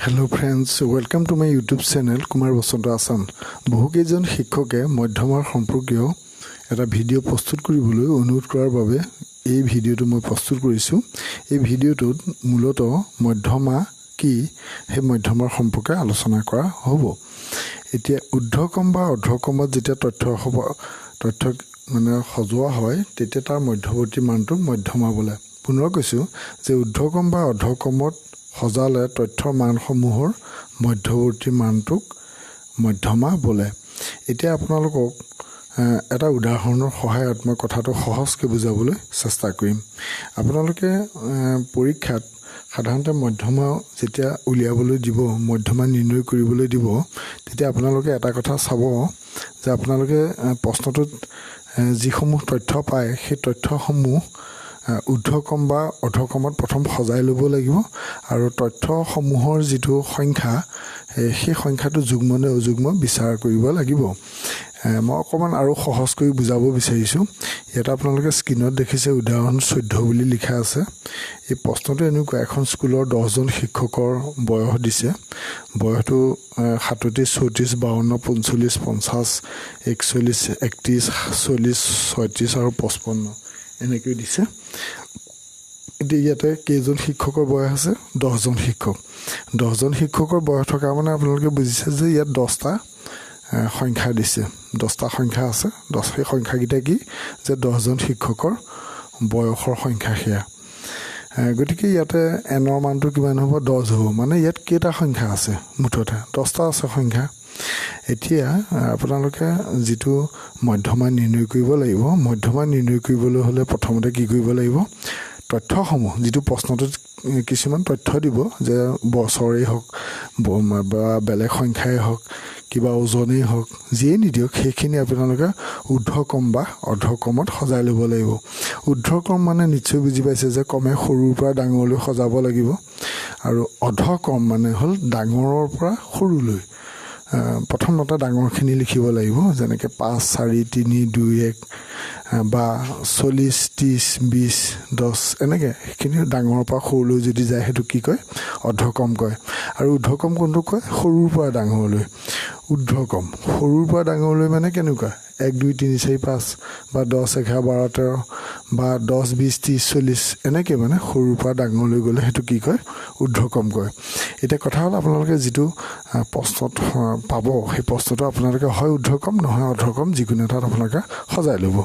Hello friends, welcome to my YouTube channel Kumar Basanto Assam. বহুকেইজন শিক্ষকে মধ্যমাৰ সম্পৰ্কীয় এটা ভিডিঅ' প্ৰস্তুত কৰিবলৈ অনুৰোধ কৰাৰ বাবে এই ভিডিঅ'টো মই প্ৰস্তুত কৰিছোঁ। এই ভিডিঅ'টোত মূলতঃ মধ্যমা কি সেই মধ্যমাৰ সম্পৰ্কে আলোচনা কৰা হ'ব। এতিয়া ঊৰ্ধ্বকম বা অৰ্ধকমত যেতিয়া তথ্য মানে সজোৱা হয় তেতিয়া তাৰ মধ্যৱৰ্তী মানটো মধ্যমা বোলে। পুনৰ কৈছোঁ যে ঊৰ্ধ্বকম বা অৰ্ধকমত সজালে তথ্যৰ মানসমূহৰ মধ্যৱৰ্তী মানটোক মধ্যমা বোলে। এতিয়া আপোনালোকক এটা উদাহৰণৰ সহায়ত মই কথাটো সহজকৈ বুজাবলৈ চেষ্টা কৰিম। আপোনালোকে পৰীক্ষাত সাধাৰণতে মধ্যমা যেতিয়া উলিয়াবলৈ দিব, মধ্যমা নিৰ্ণয় কৰিবলৈ দিব, তেতিয়া আপোনালোকে এটা কথা চাব যে আপোনালোকে প্ৰশ্নটোত যিসমূহ তথ্য পায় সেই তথ্যসমূহ ঊৰ্ধ্বকম বা অৰ্ধকমত প্ৰথম সজাই ল'ব লাগিব আৰু তথ্যসমূহৰ যিটো সংখ্যা সেই সংখ্যাটো যুগ্ম নে অযুগ্ম বিচাৰ কৰিব লাগিব। মই অকণমান আৰু সহজ কৰি বুজাব বিচাৰিছোঁ। ইয়াত আপোনালোকে স্ক্ৰীণত দেখিছে উদাহৰণ 14 বুলি লিখা আছে। এই প্ৰশ্নটো এনেকুৱা, এখন স্কুলৰ 10জন শিক্ষকৰ বয়স দিছে। বয়সটো 37, 34, 52, 45, 50, 41, 31, 40, 36 আৰু 55 এনেকৈ দিছে। এতিয়া ইয়াতে কেইজন শিক্ষকৰ বয়স আছে? 10জন শিক্ষক। 10জন শিক্ষকৰ বয়স থকা মানে আপোনালোকে বুজিছে যে ইয়াত 10টা সংখ্যা দিছে, 10টা সংখ্যা আছে। সেই সংখ্যাকেইটা কি? যে 10জন শিক্ষকৰ বয়সৰ সংখ্যা সেয়া। গতিকে ইয়াতে এনৰ মানটো কিমান হ'ব? 10 হ'ব। মানে ইয়াত কেইটা সংখ্যা আছে? মুঠতে 10টা আছে সংখ্যা। এতিয়া আপোনালোকে যিটো মধ্যমা নিৰ্ণয় কৰিব লাগিব, মধ্যমা নিৰ্ণয় কৰিবলৈ হ'লে প্ৰথমতে কি কৰিব লাগিব? তথ্যসমূহ, যিটো প্ৰশ্নটোত কিছুমান তথ্য দিব যে বছৰেই হওক বা বেলেগ সংখ্যাই হওক, কিবা ওজনেই হওক, যিয়েই নিদিয়ক, সেইখিনি আপোনালোকে ঊৰ্ধ্বকম বা অৰ্ধকমত সজাই ল'ব লাগিব। ঊৰ্ধ্বকম মানে নিশ্চয় বুজি পাইছে যে কমে সৰুৰ পৰা ডাঙৰলৈ সজাব লাগিব, আৰু অৰ্ধকম মানে হ'ল ডাঙৰৰ পৰা সৰুলৈ। প্ৰথমতে ডাঙৰখিনি লিখিব লাগিব, যেনেকৈ 5, 4, 3, 2, 1 বা 40, 30, 20, 10 এনেকৈ সেইখিনি ডাঙৰৰ পৰা সৰুলৈ যদি যায় সেইটো কি কয়? অৰ্ধকম কয়। আৰু ঊৰ্ধ্বকম কোনটো কয়? সৰুৰ পৰা ডাঙৰলৈ। ঊৰ্ধ্বকম সৰুৰ পৰা ডাঙৰলৈ মানে কেনেকুৱা? 1, 2, 3, 4, 5 বা 10, 11, 12, 13 বা 10, 20, 30, 40 এনেকৈ মানে সৰুৰ পৰা ডাঙৰলৈ গ'লে সেইটো কি কয়? ঊৰ্ধ্বকম কয়। এতিয়া কথা হ'ল আপোনালোকে যিটো প্ৰশ্নত পাব সেই প্ৰশ্নটো আপোনালোকে হয় ঊৰ্ধ্বকম নহয় অৰ্ধকম যিকোনো এটাত আপোনালোকে সজাই ল'ব।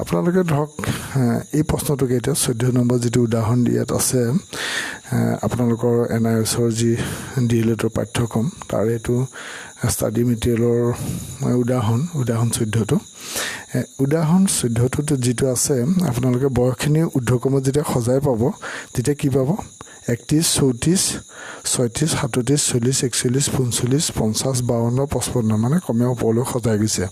আপোনালোকে ধৰক এই প্ৰশ্নটোকে এতিয়া 14 নম্বৰ যিটো উদাহৰণ ইয়াত আছে, আপোনালোকৰ NIOSৰ যি DLEDৰ পাঠ্যক্ৰম তাৰ এইটো ষ্টাডি মেটেৰিয়েলৰ উদাহৰণ 14টো। উদাহৰণ 14টোত যিটো আছে, আপোনালোকে বয়সখিনি ঊৰ্ধ্বকমত যেতিয়া সজাই পাব তেতিয়া কি পাব? 31, 34, 36, 37, 40, 41, 45, 50, 52, 55 মানে কমে ওপৰলৈ সজাই গৈছে।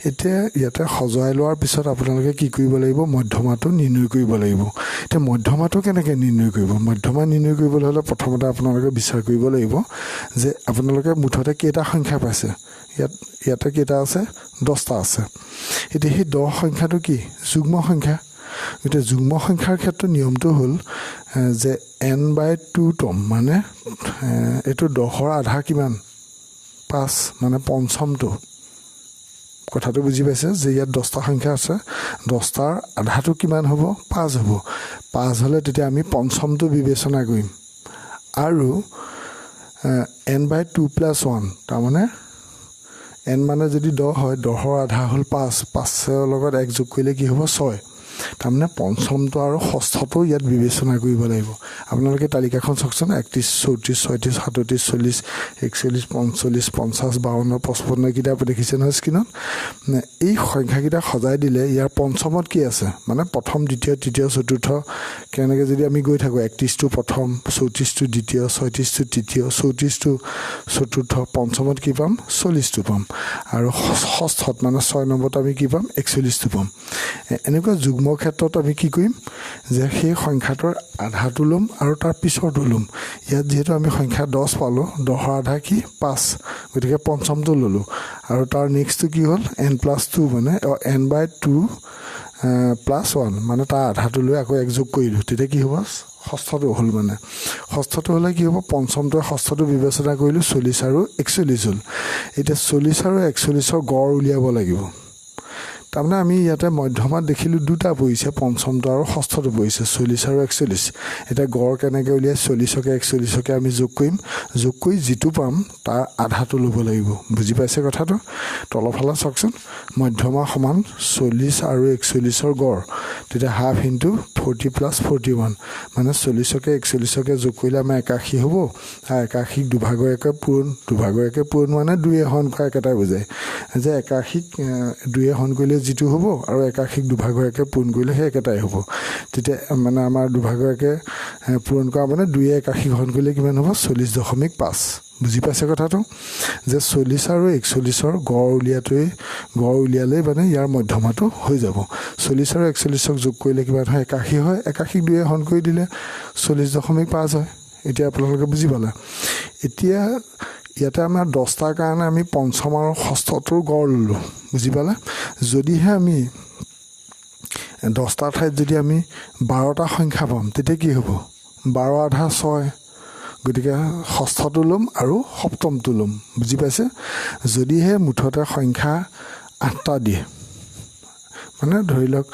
এতিয়া ইয়াতে সজাই লোৱাৰ পিছত আপোনালোকে কি কৰিব লাগিব? মধ্যমাটো নিৰ্ণয় কৰিব লাগিব। এতিয়া মধ্যমাটো কেনেকৈ নিৰ্ণয় কৰিব? মধ্যমা নিৰ্ণয় কৰিবলৈ হ'লে প্ৰথমতে আপোনালোকে বিচাৰ কৰিব লাগিব যে আপোনালোকে মুঠতে কেইটা সংখ্যা পাইছে। ইয়াতে কেইটা আছে? 10টা আছে। এতিয়া সেই 10 সংখ্যাটো কি? যুগ্ম সংখ্যা। গতিকে যুগ্ম সংখ্যাৰ ক্ষেত্ৰত নিয়মটো হ'ল যে n/2 টম, মানে এইটো 10ৰ আধা কিমান? 5 মানে পঞ্চমটো। কথাটো বুজি পাইছে যে ইয়াত 10টা সংখ্যা আছে, 10টাৰ আধাটো কিমান হ'ব? 5 হ'ব। 5 হ'লে তেতিয়া আমি পঞ্চমটো বিবেচনা কৰিম। আৰু n/2 + 1 তাৰমানে n মানে যদি 10 হয়, 10ৰ আধা হ'ল 5, 5ৰ লগত 1 যোগ কৰিলে কি হ'ব? 6। তাৰমানে পঞ্চমটো আৰু ষষ্ঠটো ইয়াত বিবেচনা কৰিব লাগিব। আপোনালোকে তালিকাখন চাওকচোন, 31, 34, 36, 37, 40, 41, 45, 50, 52, 55 কেইটা দেখিছে নহয় স্ক্ৰীণত? এই সংখ্যাকেইটা সজাই দিলে ইয়াৰ পঞ্চমত কি আছে? মানে প্ৰথম, দ্বিতীয়, তৃতীয়, চতুৰ্থ কেনেকৈ যদি আমি গৈ থাকোঁ, 31টো প্ৰথম, 34টো দ্বিতীয়, 36টো তৃতীয়, 34টো চতুৰ্থ, পঞ্চমত কি পাম? 40টো পাম। আৰু ষষ্ঠত মানে 6 নম্বৰত আমি কি পাম? 41টো পাম। এনেকুৱা যুগ্ম ক্ষেত্ৰত আমি কি কৰিম যে সেই সংখ্যাটোৰ আধাটো ল'ম আৰু তাৰ পিছৰটো ল'ম। ইয়াত যিহেতু আমি সংখ্যা 10 পালোঁ, 10ৰ আধা কি? 5, গতিকে পঞ্চমটো ল'লোঁ। আৰু তাৰ নেক্সটটো কি হ'ল? n+2 মানে n/2 + 1 মানে তাৰ আধাটো লৈ আকৌ 1 যোগ কৰিলোঁ, তেতিয়া কি হ'ব? ষষ্ঠটো হ'ল মানে ষষ্ঠটো হ'লে কি হ'ব পঞ্চমটোৱে ষষ্ঠটো বিবেচনা কৰিলোঁ 40 আৰু 41 হ'ল এতিয়া 40 আৰু 41ৰ গড় উলিয়াব লাগিব তাৰমানে আমি ইয়াতে মধ্যমাত দেখিলোঁ দুটা পৰিছে পঞ্চমটো আৰু ষষ্ঠটো পৰিছে 40 আৰু 41 এতিয়া গড় কেনেকৈ উলিয়াই 40কে 41কে আমি যোগ কৰিম যোগ কৰি যিটো পাম তাৰ আধাটো ল'ব লাগিব বুজি পাইছে কথাটো তলফালে চাওকচোন মধ্যমা সমান 40 আৰু 41ৰ গড় তেতিয়া হাফ ইনটু 40 প্লাছ 41 মানে 40কে 41কে যোগ কৰিলে আমাৰ 81 হ'ব আৰু 81ক দুভাগৰ একে পূৰণ মানে 2 হৰণ কৰা একেটাই বুজায় যে 81ক 2 হৰণ কৰিলে যিটো হ'ব আৰু 81ক দুভাগৰ একে পূৰণ কৰিলে সেই একেটাই হ'ব তেতিয়া মানে আমাৰ দুভাগৰ একে পূৰণ কৰা মানে 2 81 হৰণ কৰিলে কিমান হ'ব 40.5 বুজি পাইছে কথাটো যে 40 আৰু 41ৰ গড় উলিয়ালেই মানে ইয়াৰ মধ্যমাটো হৈ যাব 40 আৰু 41ক যোগ কৰিলে কিমান হয় 81 হয় 81ক 2 হৰণ কৰি দিলে 40.5 হয় এতিয়া আপোনালোকে বুজি পালে এতিয়া ইয়াতে আমাৰ 10টাৰ কাৰণে আমি পঞ্চম আৰু ষষ্ঠটোৰ গড় ল'লোঁ বুজি পালে যদিহে আমি 10টাৰ ঠাইত যদি আমি 12টা সংখ্যা পাম তেতিয়া কি হ'ব 12 আধা 6 গতিকে ষষ্ঠটো ল'ম আৰু সপ্তমটো ল'ম বুজি পাইছে যদিহে মুঠতে সংখ্যা 8টা দিয়ে মানে ধৰি লওক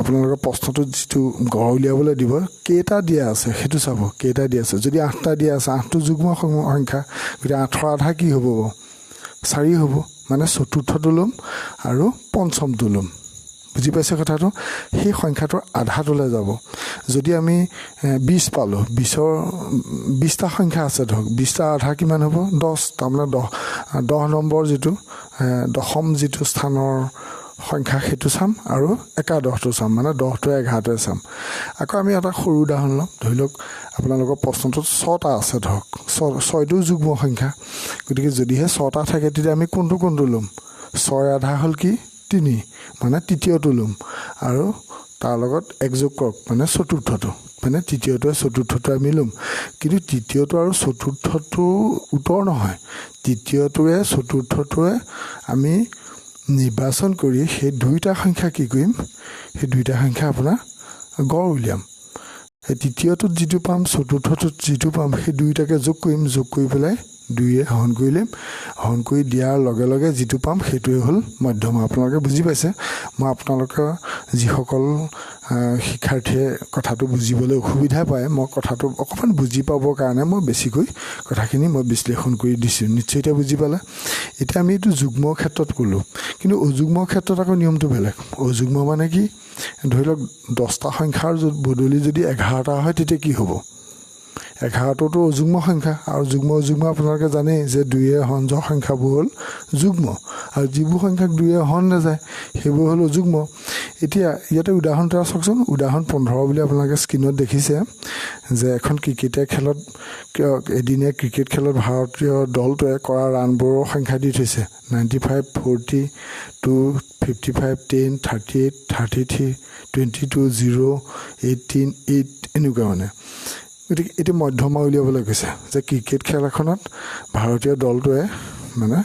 আপোনালোকৰ প্ৰশ্নটোত যিটো গড় উলিয়াবলৈ দিব কেইটা দিয়া আছে সেইটো চাব কেইটা দিয়া আছে যদি 8টা দিয়া আছে 8টো যুগ্ম সংখ্যা গতিকে 8ৰ আধা কি হ'ব 4 হ'ব মানে চতুৰ্থটো ল'ম আৰু পঞ্চমটো ল'ম বুজি পাইছে কথাটো সেই সংখ্যাটোৰ আধাটোলৈ যাব যদি আমি 20 পালোঁ 20টা সংখ্যা আছে ধৰক 20টা আধা কিমান হ'ব 10 তাৰমানে 10 নম্বৰ যিটো দশম যিটো স্থানৰ সংখ্যা সেইটো চাম আৰু একাদশটো চাম মানে 10টোৱে 11টোৱে চাম আকৌ আমি এটা সৰু উদাহৰণ ল'ম ধৰি লওক আপোনালোকৰ প্ৰশ্নটোত 6টা আছে ধৰক 6টো যুগ্ম সংখ্যা গতিকে যদিহে 6টা থাকে তেতিয়া আমি কোনটো ল'ম 6 আধা হ'ল কি 3 মানে তৃতীয়টো ল'ম আৰু তাৰ লগত এক যোগ কৰক মানে চতুৰ্থটো মানে তৃতীয়টোৱে চতুৰ্থটো আমি ল'ম কিন্তু তৃতীয়টো আৰু চতুৰ্থটো উত্তৰ নহয় তৃতীয়টোৱে চতুৰ্থটোৱে আমি নিৰ্বাচন কৰি সেই দুইটা সংখ্যা কি কৰিম সেই দুইটা সংখ্যা আপোনাৰ গড় উলিয়াম এই তৃতীয়টোত যিটো পাম চতুৰ্থটোত যিটো পাম সেই দুইটাকে যোগ কৰি পেলাই 2 হৰণ কৰিলেম হৰণ কৰি দিয়াৰ লগে লগে যিটো পাম সেইটোৱে হ'ল মধ্যমা আপোনালোকে বুজি পাইছে মই আপোনালোকৰ যিসকল শিক্ষাৰ্থীয়ে কথাটো বুজিবলৈ অসুবিধা পায় মই কথাটো অকণমান বুজি পাবৰ কাৰণে মই বেছিকৈ কথাখিনি মই বিশ্লেষণ কৰি দিছোঁ নিশ্চয় এতিয়া বুজি পালে এতিয়া আমি এইটো যুগ্ম ক্ষেত্ৰত ক'লোঁ কিন্তু অযুগ্ম ক্ষেত্ৰত আকৌ নিয়মটো বেলেগ অযুগ্ম মানে কি ধৰি লওক 10টা সংখ্যাৰ বদলি যদি 11টা হয় তেতিয়া কি হ'ব 11টোতো অযুগ্ম সংখ্যা আৰু যুগ্ম আপোনালোকে জানেই যে 2 হৰণ যোৱা সংখ্যাবোৰ হ'ল যুগ্ম আৰু যিবোৰ সংখ্যাক 2 হৰণ নাযায় সেইবোৰ হ'ল অযুগ্ম এতিয়া ইয়াতে উদাহৰণ এটা চাওকচোন উদাহৰণ 15 বুলি আপোনালোকে স্ক্ৰীনত দেখিছে যে এখন এদিনীয়া ক্ৰিকেট খেলত ভাৰতীয় দলটোৱে কৰা ৰানবোৰৰ সংখ্যা দি থৈছে 95 40 2 55 10 38 33 22 0 18 8 এনেকুৱা মানে গতিকে এতিয়া মধ্যমা উলিয়াবলৈ কৈছে যে ক্ৰিকেট খেল এখনত ভাৰতীয় দলটোৱে মানে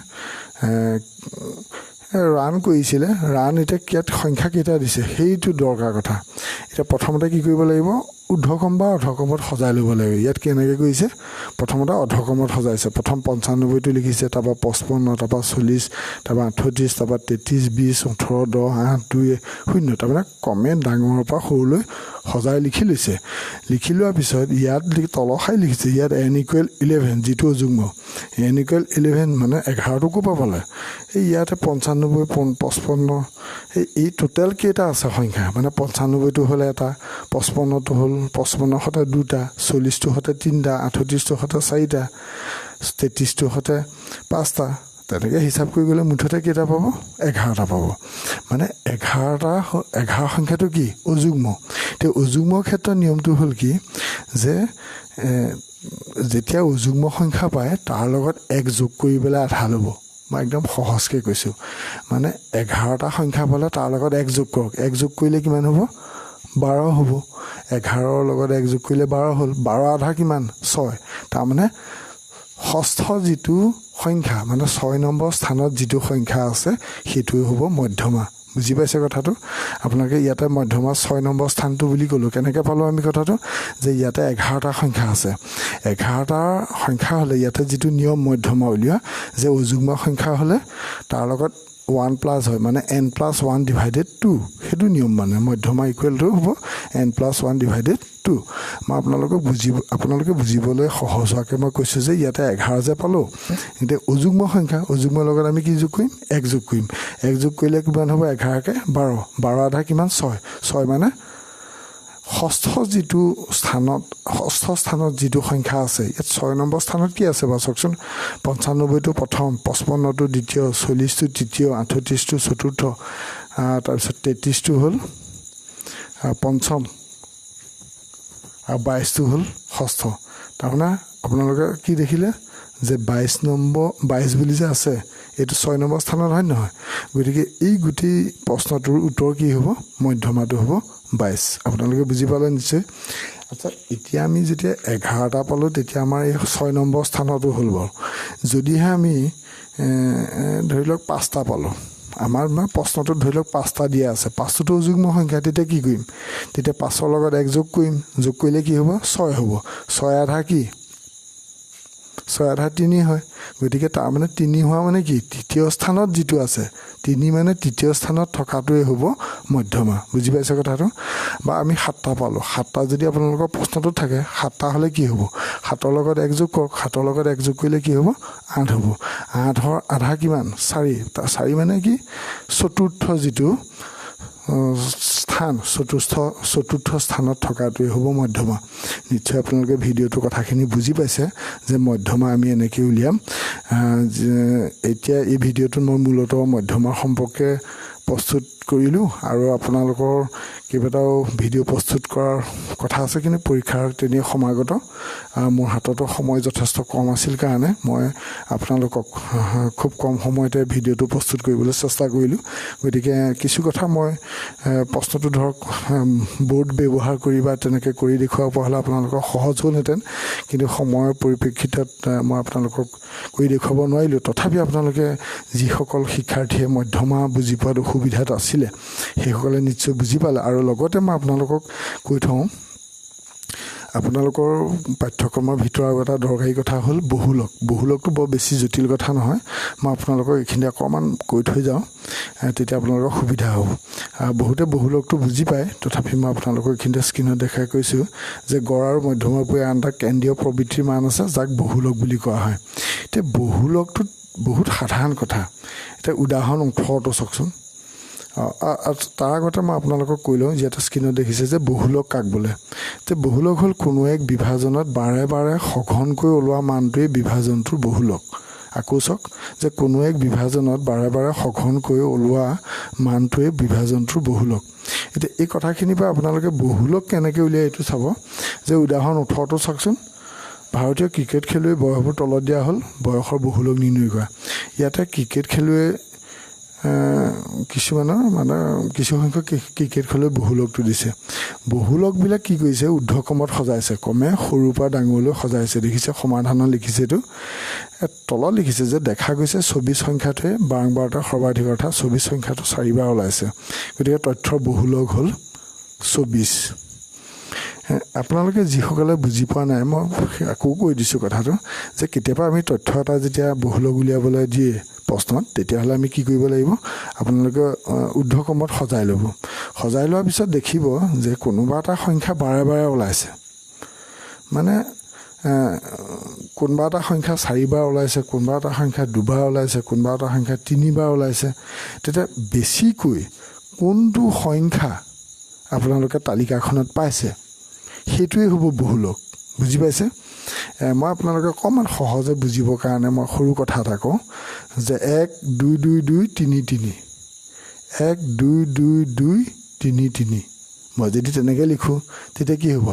ৰান কৰিছিলে ৰান এতিয়া ইয়াত সংখ্যা কেইটা দিছে সেইটো দৰকাৰ কথা এতিয়া প্ৰথমতে কি কৰিব লাগিব ঊৰ্ধ্বক্ৰম বা অধক্ৰমত সজাই ল'ব লাগিব ইয়াত কেনেকৈ কৰিছে প্ৰথমতে অধক্ৰমত সজাইছে প্ৰথম 95টো লিখিছে তাৰপৰা 55 তাৰপৰা 40 তাৰপৰা 38 তাৰপৰা 33 20 18 10 8 2 0 তাৰমানে কমে ডাঙৰৰ পৰা সৰুলৈ সজাই লিখি লৈছে লিখি লোৱাৰ পিছত ইয়াত তলখাই লিখিছে ইয়াত n = 11 যিটো অযুগ্ম n = 11 মানে 11টো ক'ৰ পৰা পালে এই ইয়াতে 95 55 এই টোটেল কেইটা আছে সংখ্যা মানে 95টো হ'লে এটা 55টো হ'ল 55 সতে 2টা 40টো সতে 3টা 38টো সতে 4টা 33টো সতে 5টা তেনেকৈ হিচাপ কৰি গ'লে মুঠতে কেইটা পাব 11টা পাব মানে 11 সংখ্যাটো কি অযুগ্ম এতিয়া অযুগ্ম ক্ষেত্ৰৰ নিয়মটো হ'ল কি যে যেতিয়া অযুগ্ম সংখ্যা পায় তাৰ লগত 1 যোগ কৰি পেলাই আধা ল'ব মই একদম সহজকৈ কৈছোঁ মানে 11টা সংখ্যা পালে তাৰ লগত 1 যোগ কৰক 1 যোগ কৰিলে কিমান হ'ব 12 হ'ব 11ৰ লগত 1 যোগ কৰিলে 12 হ'ল 12 আধা কিমান 6 তাৰমানে ষষ্ঠ যিটো সংখ্যা মানে 6 নম্বৰ স্থানত যিটো সংখ্যা আছে সেইটোৱে হ'ব মধ্যমা বুজি পাইছে কথাটো আপোনালোকে ইয়াতে মধ্যমা 6 নম্বৰ স্থানটো বুলি ক'লোঁ কেনেকৈ পালোঁ আমি কথাটো যে ইয়াতে 11টা সংখ্যা আছে 11টা সংখ্যা হ'লে ইয়াতে যিটো নিয়ম মধ্যমা উলিওৱা যে অযুগ্ম সংখ্যা হ'লে তাৰ লগত 1 প্লাছ হয় মানে n প্লাছ 1 ডিভাইডেড 2 সেইটো নিয়ম মানে মধ্যমা ইকুৱেল টু হ'ব n প্লাছ 1 ডিভাইডেড 2 মই আপোনালোকে বুজিবলৈ সহজ হোৱাকৈ মই কৈছোঁ যে ইয়াতে 11 যে পালোঁ এতিয়া অযুগ্ম সংখ্যা অযুগ্মৰ লগত আমি কি যোগ কৰিম 1 যোগ কৰিম 1 যোগ কৰিলে কিমান হ'ব 11কে 12 12 আধা কিমান 6 মানে ষষ্ঠ স্থানত যিটো সংখ্যা আছে ইয়াত 6 নম্বৰ স্থানত কি আছে বাৰু চাওকচোন 95টো প্ৰথম 55টো দ্বিতীয় 40টো তৃতীয় 38টো চতুৰ্থ তাৰপিছত 33টো হ'ল পঞ্চম আৰু 22টো হ'ল ষষ্ঠ তাৰমানে আপোনালোকে কি দেখিলে যে 22 বুলি যে আছে এইটো 6 নম্বৰ স্থানত হয় নহয় গতিকে এই গোটেই প্ৰশ্নটোৰ উত্তৰ কি হ'ব মধ্যমাটো হ'ব 22 আপোনালোকে বুজি পালে নিশ্চয় আচ্ছা এতিয়া আমি যেতিয়া 11টা পালোঁ তেতিয়া আমাৰ এই 6 নম্বৰ স্থানতো হ'ল বাৰু যদিহে আমি ধৰি লওক 5টা পালোঁ আমাৰ প্ৰশ্নটোত ধৰি লওক 5টা দিয়া আছে 5টোতো অযুগ্ম সংখ্যা তেতিয়া কি কৰিম তেতিয়া 5ৰ লগত 1 যোগ কৰিম যোগ কৰিলে কি হ'ব 6 হ'ব 6 আধা কি 6 আধা 3 হয় গতিকে তাৰমানে 3 হোৱা মানে কি তৃতীয় স্থানত যিটো আছে 3 মানে তৃতীয় স্থানত থকাটোৱে হ'ব মধ্যমা বুজি পাইছে কথাটো বা আমি 7টা পালোঁ 7টা যদি আপোনালোকৰ প্ৰশ্নটোত থাকে 7টা হ'লে কি হ'ব 7ৰ লগত 1 যোগ কৰক 7ৰ লগত 1 যোগ কৰিলে কি হ'ব 8 হ'ব 8ৰ আধা কিমান 4 মানে কি চতুৰ্থ যিটো স্থান চতুৰ্থ স্থানত থকাটোৱে হ'ব মধ্যমা নিশ্চয় আপোনালোকে ভিডিঅ'টোৰ কথাখিনি বুজি পাইছে যে মধ্যমা আমি এনেকৈ উলিয়াম এতিয়া এই ভিডিঅ'টোত মই মূলতঃ মধ্যমাৰ সম্পৰ্কে প্ৰস্তুত কৰিলোঁ আৰু আপোনালোকৰ কেইবাটাও ভিডিঅ' প্ৰস্তুত কৰাৰ কথা আছে কিন্তু পৰীক্ষাৰ তেনেই সমাগত মোৰ হাততো সময় যথেষ্ট কম আছিল কাৰণে মই আপোনালোকক খুব কম সময়তে ভিডিঅ'টো প্ৰস্তুত কৰিবলৈ চেষ্টা কৰিলোঁ গতিকে কিছু কথা মই প্ৰশ্নটো ধৰক বৰ্ড ব্যৱহাৰ কৰি বা তেনেকৈ কৰি দেখুৱাব পৰা হ'লে আপোনালোকৰ সহজ হ'লহেঁতেন কিন্তু সময়ৰ পৰিপ্ৰেক্ষিতত মই আপোনালোকক কৰি দেখুৱাব নোৱাৰিলোঁ তথাপি আপোনালোকে যিসকল শিক্ষাৰ্থীয়ে মধ্যমা বুজি পোৱাত অসুবিধাত আছিলে সেইসকলে নিশ্চয় বুজি পালে আৰু লগতে মই আপোনালোকক কৈ থওঁ আপোনালোকৰ পাঠ্যক্ৰমৰ ভিতৰত আৰু এটা দৰকাৰী কথা হ'ল বহুলকটো বৰ বেছি জটিল কথা নহয় মই আপোনালোকক এইখিনি অকণমান কৈ থৈ যাওঁ তেতিয়া আপোনালোকৰ সুবিধা হ'ব বহুতে বহুলকটো বুজি পায় তথাপি মই আপোনালোকক এইখিনিতে স্ক্ৰীণত দেখাই কৈছোঁ যে গড় আৰু মধ্যমাৰ উপৰি আন এটা কেন্দ্ৰীয় প্ৰবৃত্তিৰ মান আছে যাক বহুলক বুলি কোৱা হয় এতিয়া বহুলকটোত বহুত সাধাৰণ কথা এতিয়া উদাহৰণ 18টো চাওকচোন তাৰ আগতে মই আপোনালোকক কৈ লওঁ যিহেতু স্ক্ৰীণত দেখিছে যে বহুলক কাক বোলে যে বহুলক হ'ল কোনো এক বিভাজনত বাৰে বাৰে সঘনকৈ ওলোৱা মানটোৱে বিভাজনটোৰ বহুলক আকৌ চাওক যে কোনো এক বিভাজনত বাৰে বাৰে সঘনকৈ ওলোৱা মানটোৱে বিভাজনটোৰ বহুলক এতিয়া এই কথাখিনিৰ পৰা আপোনালোকে বহুলক কেনেকৈ উলিয়াই এইটো চাব যে উদাহৰণ 18টো চাওকচোন ভাৰতীয় ক্ৰিকেট খেলুৱৈ বয়সবোৰ তলত দিয়া হ'ল বয়সৰ বহুলক নিৰ্ণয় কৰা ইয়াতে ক্ৰিকেট খেলুৱৈ কিছুমানৰ মানে কিছুসংখ্যক ক্ৰিকেট খেলুৱৈ বহুলকটো দিছে বহুলকবিলাক কি কৰিছে ঊৰ্ধ্বক্ৰমত সজাইছে ক্ৰমে সৰুৰ পৰা ডাঙৰলৈ সজাইছে দেখিছে সমাধানত লিখিছে এইটো তলত লিখিছে যে দেখা গৈছে 24 সংখ্যাটোৱে বাৰম্বাৰতাৰ সৰ্বাধিক অৰ্থাৎ 24 সংখ্যাটো 4বাৰ ওলাইছে গতিকে তথ্যৰ বহুলক হ'ল 24 আপোনালোকে যিসকলে বুজি পোৱা নাই মই আকৌ কৈ দিছোঁ কথাটো যে কেতিয়াবা আমি তথ্য এটা যেতিয়া বহুলক উলিয়াবলৈ দিয়ে প্ৰশ্নত তেতিয়াহ'লে আমি কি কৰিব লাগিব আপোনালোকে ঊৰ্ধ্বক্ৰমত সজাই ল'ব সজাই লোৱাৰ পিছত দেখিব যে কোনোবা এটা সংখ্যা বাৰে বাৰে ওলাইছে মানে কোনোবা এটা সংখ্যা 4বাৰ ওলাইছে কোনোবা এটা সংখ্যা 2বাৰ ওলাইছে কোনোবা এটা সংখ্যা 3বাৰ ওলাইছে তেতিয়া বেছিকৈ কোনটো সংখ্যা আপোনালোকে তালিকাখনত পাইছে সেইটোৱে হ'ব বহুলক বুজি পাইছে মই আপোনালোকে অকণমান সহজে বুজিবৰ কাৰণে মই সৰু কথা এটা কওঁ যে 1 2 2 2 3 3 1 2 2 2 3 3 মই যদি তেনেকৈ লিখোঁ তেতিয়া কি হ'ব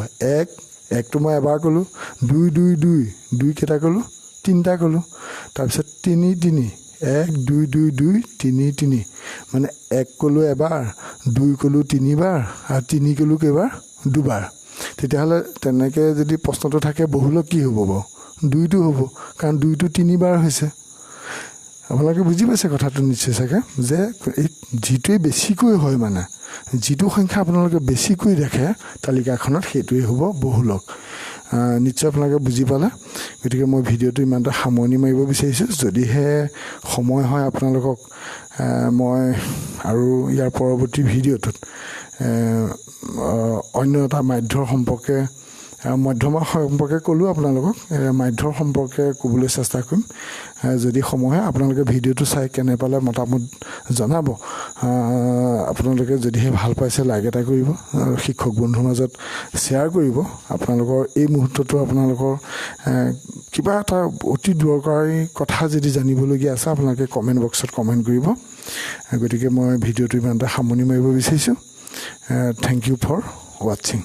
1টো মই এবাৰ ক'লোঁ 2 2 2 2 কেইটা ক'লোঁ 3টা ক'লোঁ তাৰপিছত 3 3 1 2 2 2 3 3 মানে 1 ক'লোঁ এবাৰ 2 ক'লোঁ 3বাৰ আৰু 3 ক'লোঁ কেইবাৰ 2বাৰ তেতিয়াহ'লে তেনেকৈ যদি প্ৰশ্নটো থাকে বহুলক কি হ'ব বাৰু 2টো হ'ব কাৰণ 2টো 3বাৰ হৈছে আপোনালোকে বুজি পাইছে কথাটো নিশ্চয় চাগে যে এই যিটোৱে বেছিকৈ হয় মানে যিটো সংখ্যা আপোনালোকে বেছিকৈ দেখে তালিকাখনত সেইটোৱে হ'ব বহুলক নিশ্চয় আপোনালোকে বুজি পালে গতিকে মই ভিডিঅ'টো ইমানটা সামৰণি মাৰিব বিচাৰিছোঁ যদিহে সময় হয় আপোনালোকক মই আৰু ইয়াৰ পৰৱৰ্তী ভিডিঅ'টোত অন্য এটা মাধ্যমৰ সম্পৰ্কে মধ্যমৰ সম্পৰ্কে ক'লোঁ আপোনালোকক মাধ্যমৰ সম্পৰ্কে ক'বলৈ চেষ্টা কৰিম যদি সময় হয় আপোনালোকে ভিডিঅ'টো চাই কেনে পালে মতামত জনাব আপোনালোকে যদিহে ভাল পাইছে লাইক এটা কৰিব আৰু শিক্ষক বন্ধুৰ মাজত শ্বেয়াৰ কৰিব আপোনালোকৰ এই মুহূৰ্তটো আপোনালোকৰ কিবা এটা অতি দৰকাৰী কথা যদি জানিবলগীয়া আছে আপোনালোকে কমেণ্ট বক্সত কমেণ্ট কৰিব গতিকে মই ভিডিঅ'টো ইমানটা সামৰণি মাৰিব বিচাৰিছোঁ থেংক ইউ ফৰ ৱাটছিং